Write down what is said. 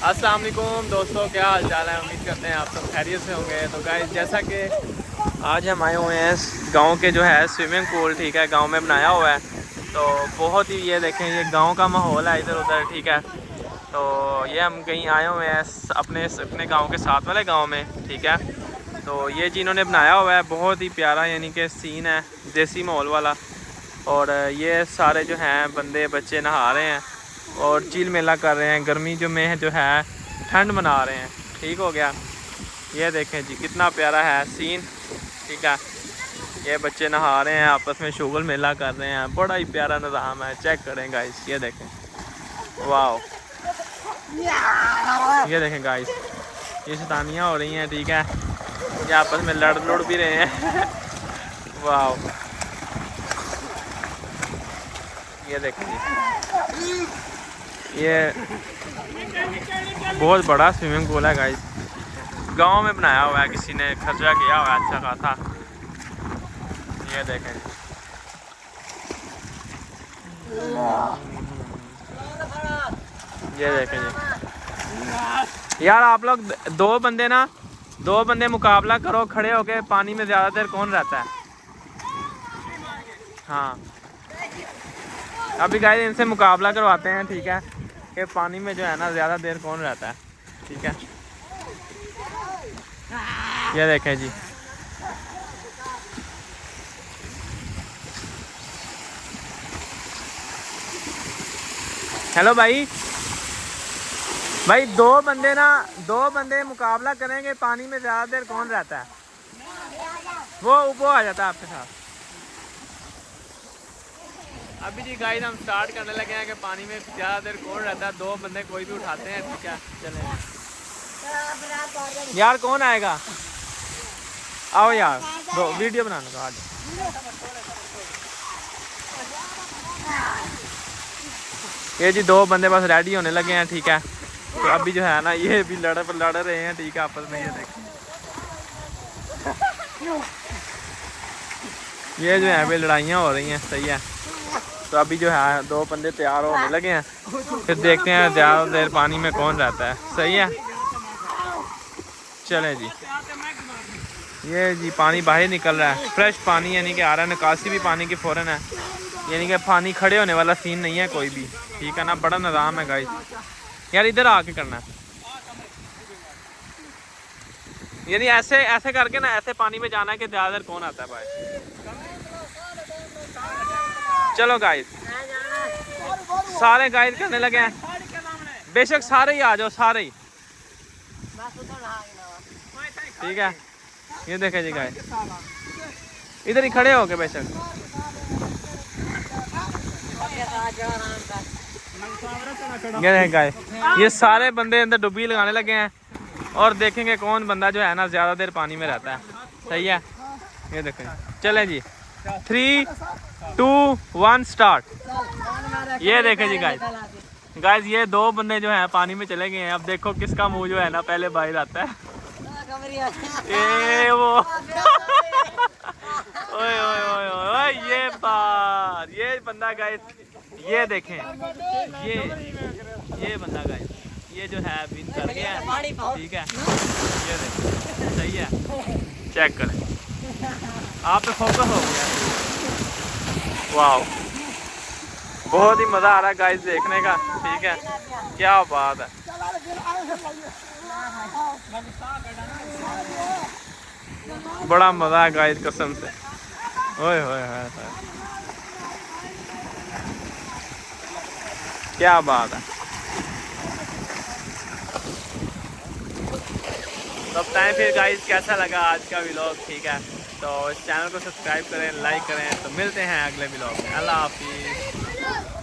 अस्सलाम वालेकुम दोस्तों, क्या हाल चाल है। उम्मीद करते हैं आप सब खैरियत से होंगे। तो गाइस, जैसा कि आज हम आए हुए हैं गांव के जो है स्विमिंग पूल, ठीक है, गांव में बनाया हुआ है। तो बहुत ही, ये देखें, ये गांव का माहौल है इधर उधर, ठीक है। तो ये हम कहीं आए हुए हैं अपने गांव के साथ वाले गांव में, ठीक है। तो ये जिन्होंने बनाया हुआ है बहुत ही प्यारा, यानी कि सीन है देसी माहौल वाला। और ये सारे जो हैं बंदे बच्चे नहा रहे हैं और चिल मेला कर रहे हैं। गर्मी जो में जो है ठंड मना रहे हैं, ठीक हो गया। ये देखें जी कितना प्यारा है सीन, ठीक है। ये बच्चे नहा रहे हैं, आपस में शुगल मेला कर रहे हैं। बड़ा ही प्यारा निज़ाम है, चेक करें गाइस। ये देखें, वाह, ये देखें गाइस, ये शैतानियाँ हो रही हैं, ठीक है। ये आपस में लड़ भी रहे हैं वाह, ये देखें जी, ये बहुत बड़ा स्विमिंग पूल है गाइस। गांव में बनाया हुआ है, किसी ने खर्चा किया हुआ है अच्छा खासा। ये देखें जी, ये देखें जी। यार आप लोग दो बंदे मुकाबला करो खड़े होके, पानी में ज़्यादा देर कौन रहता है। हाँ, अभी गाइस इनसे मुकाबला करवाते हैं, ठीक है, कि पानी में जो है ना ज़्यादा देर कौन रहता है, ठीक है। ये देखें जी, हेलो भाई, दो बंदे मुकाबला करेंगे, पानी में ज़्यादा देर कौन रहता है। वो आ जाता है आपके साथ। अभी जी गाइस हम स्टार्ट करने लगे हैं कि पानी में ज़्यादा देर कौन रहता है। दो बंदे कोई भी उठाते हैं, ठीक है। चलें यार, कौन आएगा, आओ यार, दो वीडियो बनाने का आज। ये जी दो बंदे बस रेडी होने लगे हैं, ठीक है। तो अभी जो है ना ये भी लड़ रहे हैं, ठीक है, आपस में। ये देखें, ये जो है अभी लड़ाइयाँ हो रही हैं, सही है। तो अभी जो है दो बंदे तैयार होने लगे हैं, फिर देखते हैं ज़्यादा देर पानी में कौन रहता है, सही है। चलें जी, ये जी पानी बाहर निकल रहा है, फ्रेश पानी, यानी कि आ रहा है। निकासी भी पानी की फ़ौरन है, यानी कि पानी खड़े होने वाला सीन नहीं है कोई भी, ठीक है ना। बड़ा निज़ाम है गाइस। यार इधर आके करना है, यानी ऐसे करके ना, ऐसे पानी में जाना है कि ज़्यादा देर कौन आता है भाई। चलो गाइस, सारे गाइस करने लगे हैं, बेशक सारे ही आ जाओ, सारे ही, ठीक है। ये देखे जी गाइस, इधर ही खड़े हो गए बेशक। ये देखें गाइस, ये सारे बंदे अंदर डुबकी लगाने लगे हैं और देखेंगे कौन बंदा जो है ना ज़्यादा देर पानी में रहता है, सही है। ये देखें, चलें जी, 3, 2, 1 स्टार्ट। ये देखें जी गाइस, ये दो बंदे जो हैं पानी में चले गए हैं। अब देखो किसका मुंह जो है ना पहले बाहर आता है। ये वो ओए ओए ओए ओए, ये बंदा गाइस, ये देखें, ये बंदा गाइस, ये जो है विन कर गया है, ठीक है। ये देखें, सही है, चेक करें, आप पे फोकस हो गया। वाह, बहुत ही मज़ा आ रहा है गाइस देखने का, ठीक है। क्या बात है, बड़ा मज़ा है गाइस कसम से। ओए होए होए, क्या बात है। तो बताएं फिर गाइस कैसा लगा आज का व्लॉग, ठीक है। तो इस चैनल को सब्सक्राइब करें, लाइक करें। तो मिलते हैं अगले व्लॉग में। अल्लाह हाफिज़।